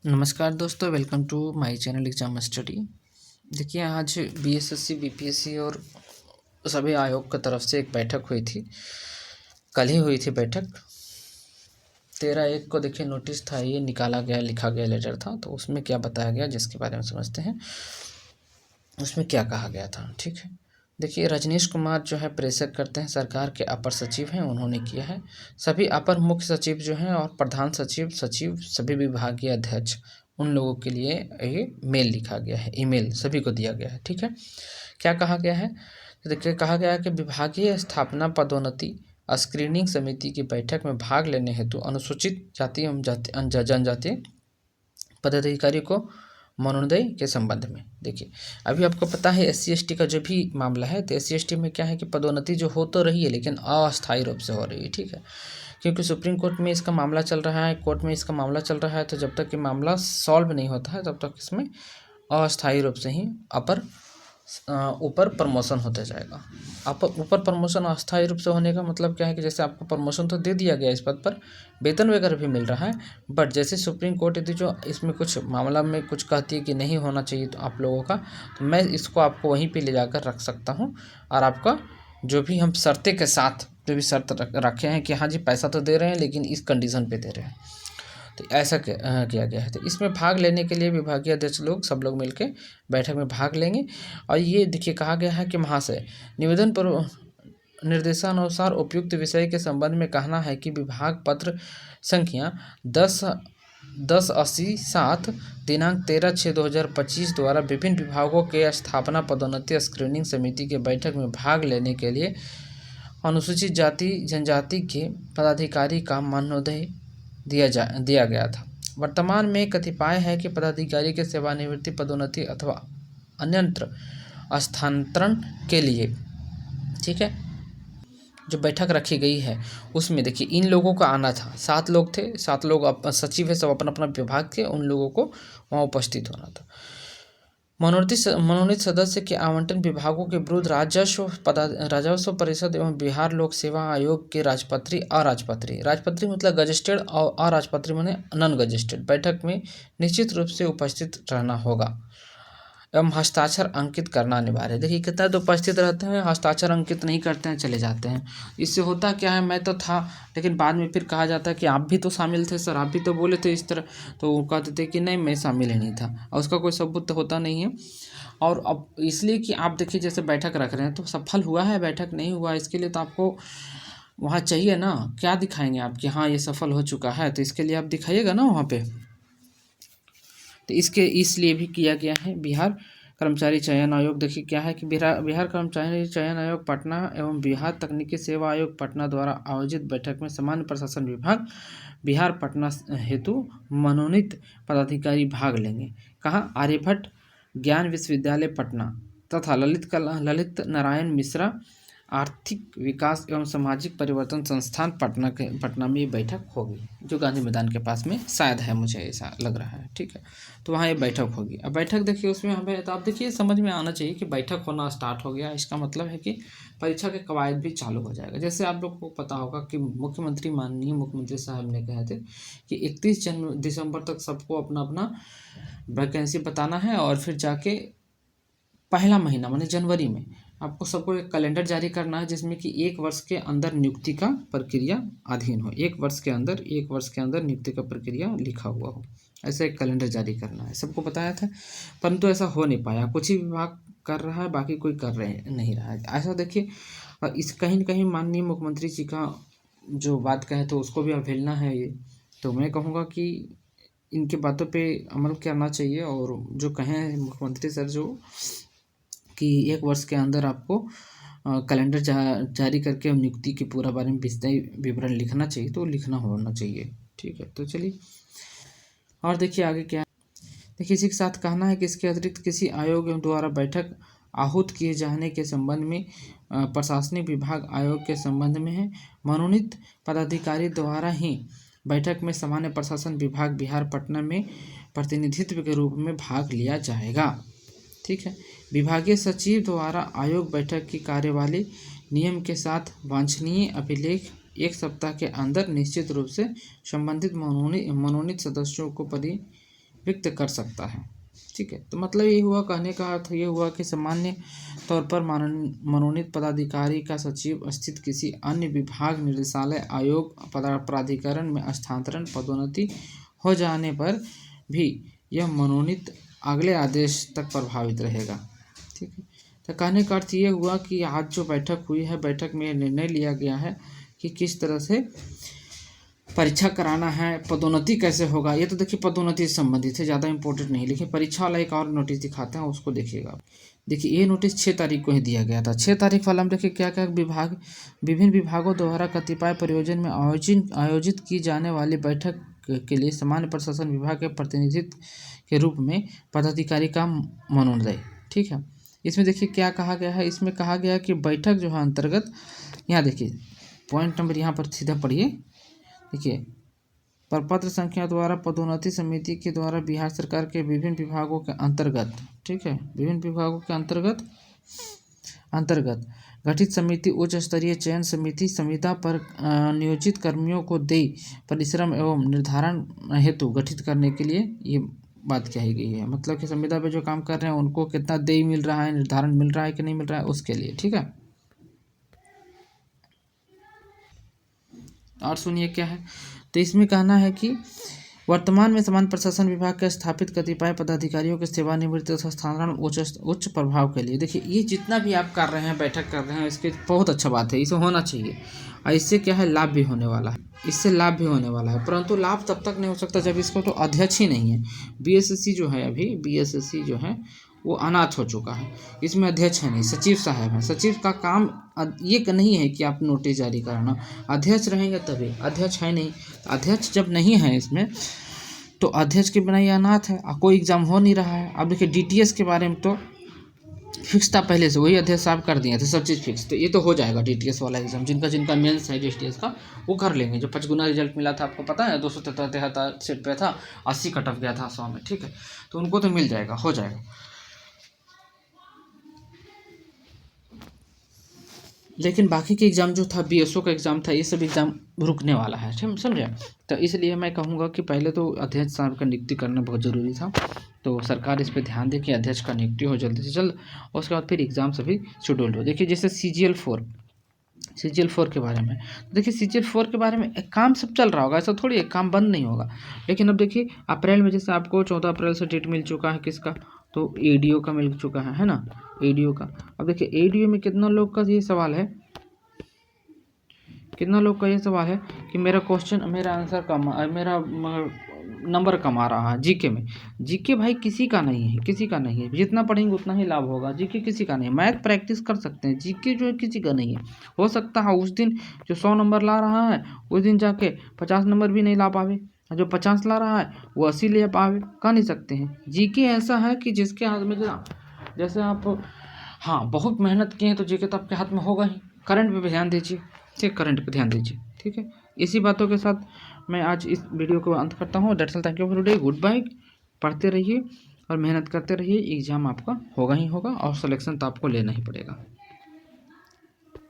नमस्कार दोस्तों, welcome to my channel exam study. देखिए, आज बीएसएससी, बीपीएससी और सभी आयोग की तरफ से एक बैठक हुई थी। कल ही हुई थी बैठक 13/1 को। देखिए, नोटिस था, ये निकाला गया, लिखा गया लेटर था। तो उसमें क्या बताया गया, जिसके बारे में समझते हैं उसमें क्या कहा गया था। ठीक है, देखिए, रजनीश कुमार जो है प्रेषक करते हैं, सरकार के अपर सचिव हैं। उन्होंने किया है सभी अपर मुख्य सचिव जो हैं और प्रधान सचिव, सचिव, सभी विभागीय अध्यक्ष, उन लोगों के लिए ये मेल लिखा गया है, ईमेल सभी को दिया गया है। ठीक है, क्या कहा गया है? तो देखिए, कहा गया है कि विभागीय स्थापना पदोन्नति स्क्रीनिंग समिति की बैठक में भाग लेने हेतु अनुसूचित जाति एवं जनजाति पदाधिकारी को मनोनय के संबंध में। देखिए, अभी आपको पता है SC ST का जो भी मामला है, तो SC ST में क्या है कि पदोन्नति जो हो तो रही है, लेकिन अस्थायी रूप से हो रही है। ठीक है, क्योंकि सुप्रीम कोर्ट में इसका मामला चल रहा है, कोर्ट में इसका मामला चल रहा है। तो जब तक ये मामला सॉल्व नहीं होता है, तब तक इसमें अस्थायी रूप से ही ऊपर प्रमोशन होता जाएगा। ऊपर प्रमोशन अस्थायी रूप से होने का मतलब क्या है कि जैसे आपको प्रमोशन तो दे दिया गया इस पद पर, वेतन वगैरह भी मिल रहा है, बट जैसे सुप्रीम कोर्ट यदि जो इसमें कुछ मामला में कुछ कहती है कि नहीं होना चाहिए तो आप लोगों का, तो मैं इसको आपको वहीं पे ले जाकर रख सकता हूँ। और आपका जो भी हम शर्तें के साथ जो भी शर्त रखे हैं कि हाँ जी पैसा तो दे रहे हैं, लेकिन इस कंडीशन पे दे रहे हैं, तो ऐसा किया गया है। तो इसमें भाग लेने के लिए विभागीय अध्यक्ष लोग सब लोग मिलकर बैठक में भाग लेंगे। और ये देखिए, कहा गया है कि महाशय, निवेदन पर निर्देशानुसार उपयुक्त विषय के संबंध में कहना है कि विभाग पत्र संख्या 10/80/7 दिनांक 13/6/2025 द्वारा विभिन्न विभागों के स्थापना पदोन्नति स्क्रीनिंग समिति के बैठक में भाग लेने के लिए अनुसूचित जाति जनजाति के पदाधिकारी का मनोनय दिया गया था। वर्तमान में कतिपय है कि पदाधिकारी के सेवानिवृत्ति, पदोन्नति अथवा अन्यत्र स्थानांतरण के लिए, ठीक है, जो बैठक रखी गई है उसमें देखिए इन लोगों का आना था। 7 लोग थे, 7 लोग सचिव है, सब अपना अपना विभाग के, उन लोगों को वहाँ उपस्थित होना था। मनोनीत सदस्य के आवंटन विभागों के विरुद्ध राजस्व परिषद एवं बिहार लोक सेवा आयोग के राजपत्री मतलब गजेस्टेड और अराजपत्री माने नॉन गजेस्टेड बैठक में निश्चित रूप से उपस्थित रहना होगा एवं हस्ताक्षर अंकित करना अनिवार्य है। देखिए, कितना तो उपस्थित रहते हैं, हस्ताक्षर अंकित नहीं करते हैं, चले जाते हैं। इससे होता क्या है, मैं तो था, लेकिन बाद में फिर कहा जाता है कि आप भी तो शामिल थे सर, आप भी तो बोले थे इस तरह, तो वो कहते थे कि नहीं मैं शामिल ही नहीं था, और उसका कोई सबूत तो होता नहीं है। और अब इसलिए कि आप देखिए, जैसे बैठक रख रहे हैं तो सफल हुआ है, बैठक नहीं हुआ, इसके लिए तो आपको वहाँ चाहिए ना, क्या दिखाएंगे आप कि हाँ ये सफल हो चुका है, तो इसके लिए आप दिखाइएगा ना वहाँ पे। तो इसलिए भी किया गया है। बिहार कर्मचारी चयन आयोग, देखिए क्या है कि बिहार कर्मचारी चयन आयोग पटना एवं बिहार तकनीकी सेवा आयोग पटना द्वारा आयोजित बैठक में सामान्य प्रशासन विभाग बिहार पटना हेतु मनोनीत पदाधिकारी भाग लेंगे। कहाँ? आर्यभट्ट ज्ञान विश्वविद्यालय पटना तथा ललित नारायण मिश्रा आर्थिक विकास एवं सामाजिक परिवर्तन संस्थान पटना में ये बैठक होगी, जो गांधी मैदान के पास में शायद है, मुझे ऐसा लग रहा है। ठीक है, तो वहाँ ये बैठक होगी। अब बैठक देखिए, उसमें हमें तो आप देखिए समझ में आना चाहिए कि बैठक होना स्टार्ट हो गया, इसका मतलब है कि परीक्षा के कवायद भी चालू हो जाएगा। जैसे आप लोग को पता होगा कि माननीय मुख्यमंत्री साहब ने कहे थे कि 31 दिसंबर तक सबको अपना अपना वैकेंसी बताना है, और फिर जाके पहला महीना माने जनवरी में आपको सबको एक कैलेंडर जारी करना है, जिसमें कि 1 वर्ष के अंदर नियुक्ति का प्रक्रिया अधीन हो, 1 वर्ष के अंदर नियुक्ति का प्रक्रिया लिखा हुआ हो, ऐसा एक कैलेंडर जारी करना है, सबको बताया था। परंतु ऐसा हो नहीं पाया, कुछ ही विभाग कर रहा है, बाकी कोई कर रहे नहीं रहा है। ऐसा देखिए, इस कहीं न कहीं माननीय मुख्यमंत्री जी का जो बात कहे तो उसको भी अवहेलना है ये। तो मैं कहूँगा कि इनकी बातों पे अमल करना चाहिए, और जो कहें मुख्यमंत्री सर जो कि 1 वर्ष के अंदर आपको कैलेंडर जारी करके नियुक्ति के पूरा बारे में विवरण लिखना चाहिए, तो लिखना होना चाहिए। ठीक है, तो चलिए और देखिए आगे क्या है। देखिए, इसी के साथ कहना है कि इसके अतिरिक्त किसी आयोग द्वारा बैठक आहूत किए जाने के संबंध में प्रशासनिक विभाग आयोग के संबंध में है, मनोनीत पदाधिकारी द्वारा ही बैठक में सामान्य प्रशासन विभाग बिहार पटना में प्रतिनिधित्व के रूप में भाग लिया जाएगा। ठीक है, विभागीय सचिव द्वारा आयोग बैठक की कार्यवाही नियम के साथ वांछनीय अभिलेख 1 सप्ताह के अंदर निश्चित रूप से संबंधित मनोनीत सदस्यों को व्यक्त कर सकता है। ठीक है, तो मतलब ये हुआ, कहने का अर्थ ये हुआ कि सामान्य तौर पर मनोनीत पदाधिकारी का सचिव स्थित किसी अन्य विभाग, निदेशालय, आयोग, प्राधिकरण में स्थानांतरण, पदोन्नति हो जाने पर भी यह मनोनीत अगले आदेश तक प्रभावित रहेगा। ठीक है, तो कहने का अर्थ ये हुआ कि आज जो बैठक हुई है, बैठक में निर्णय लिया गया है कि किस तरह से परीक्षा कराना है, पदोन्नति कैसे होगा। ये तो देखिए पदोन्नति से संबंधित है, ज़्यादा इंपॉर्टेंट नहीं। लेकिन परीक्षा वाला एक और नोटिस दिखाते हैं, उसको देखिएगा। देखिए ये नोटिस 6 तारीख को ही दिया गया था। 6 तारीख वाला में देखिए क्या क्या विभिन्न विभागों द्वारा कतिपय परियोजना में आयोजित की जाने वाली बैठक के लिए सामान्य प्रशासन विभाग के प्रतिनिधित्व के रूप में पदाधिकारी का मनोनयन। ठीक है, इसमें देखिए क्या कहा गया है। इसमें कहा गया है कि बैठक जो है अंतर्गत, यहाँ देखिए पॉइंट नंबर यहाँ पर सीधा पढ़िए। देखिए, प्रपत्र संख्या द्वारा पदोन्नति समिति के द्वारा बिहार सरकार के विभिन्न विभागों के अंतर्गत, ठीक है, विभिन्न विभागों के अंतर्गत गठित समिति उच्च स्तरीय चयन समिति संविदा पर नियोजित कर्मियों को देय परिश्रम एवं निर्धारण हेतु गठित करने के लिए ये बात कही गई है। मतलब कि संविदा पे जो काम कर रहे हैं उनको कितना देय मिल रहा है, निर्धारण मिल रहा है कि नहीं मिल रहा है, उसके लिए। ठीक है, और सुनिए क्या है। तो इसमें कहना है कि वर्तमान में सामान्य प्रशासन विभाग के स्थापित कतिपय पदाधिकारियों के सेवानिवृत्ति तथा स्थानांतरण उच्च प्रभाव के लिए। देखिए ये जितना भी आप कर रहे हैं, बैठक कर रहे हैं, इसके बहुत अच्छा बात है, इसे होना चाहिए। और इससे क्या है, लाभ भी होने वाला है, इससे लाभ भी होने वाला है। परंतु लाभ तब तक नहीं हो सकता जब इसको तो अध्यक्ष ही नहीं है। बीएसएससी जो है, अभी बीएसएससी जो है वो अनाथ हो चुका है, इसमें अध्यक्ष है नहीं, सचिव साहब हैं। सचिव का काम ये नहीं है कि आप नोटिस जारी कराना, अध्यक्ष रहेंगे तभी। अध्यक्ष है नहीं, अध्यक्ष जब नहीं है इसमें तो अध्यक्ष के बिना ये अनाथ है, कोई एग्जाम हो नहीं रहा है। अब देखिए डीटीएस के बारे में तो फिक्स था पहले से, वही अध्यक्ष साहब कर दिए थे, सब चीज़ फिक्स। तो ये तो हो जाएगा डीटीएस वाला एग्जाम, जिनका मेंस है डीटीएस का वो कर लेंगे। जो 5 गुना रिजल्ट मिला था, आपको पता है 273 सीट पे था, 80 कट ऑफ गया था 100 में। ठीक है, तो उनको तो मिल जाएगा, हो जाएगा। लेकिन बाकी के एग्ज़ाम जो था, बीएसओ का एग्ज़ाम था, ये सब एग्ज़ाम रुकने वाला है, समझे। तो इसलिए मैं कहूँगा कि पहले तो अध्यक्ष साहब का नियुक्ति करना बहुत ज़रूरी था। तो सरकार इस पर ध्यान दे कि अध्यक्ष का नियुक्ति हो जल्दी से जल्द, और उसके बाद फिर एग्ज़ाम सभी शेड्यूल हो। देखिए जैसे CGL 4 के बारे में, देखिए CGL 4 के बारे में एक काम सब चल रहा होगा, ऐसा थोड़ी एक काम बंद नहीं होगा। लेकिन अब देखिए अप्रैल में जैसे आपको 14 अप्रैल से डेट मिल चुका है, किसका, तो ADO का मिल चुका है ना, ADO का। अब देखिए ADO में कितना लोग का ये सवाल है, कितना लोग का ये सवाल है कि मेरा आंसर कम, मेरा नंबर कम आ रहा है जीके में। जीके भाई किसी का नहीं है, किसी का नहीं है। जितना पढ़ेंगे उतना ही लाभ होगा। जीके किसी का नहीं है, मैथ प्रैक्टिस कर सकते हैं, जीके जो है किसी का नहीं है। हो सकता है उस दिन जो 100 नंबर ला रहा है उस दिन जाके 50 नंबर भी नहीं ला पावे, जो 50 ला रहा है वो 80 ले पावे, कह नहीं सकते हैं। जीके ऐसा है कि जिसके हाथ में जैसे आप बहुत मेहनत किए हैं तो जीके तो आपके हाथ में होगा ही। करंट पे ध्यान दीजिए, ठीक, करंट पे ध्यान दीजिए। ठीक है, इसी बातों के साथ मैं आज इस वीडियो को अंत करता हूँ। That's all, thank you for today, goodbye. पढ़ते रहिए और मेहनत करते रहिए, एग्ज़ाम आपका होगा ही होगा और सिलेक्शन तो आपको लेना ही पड़ेगा।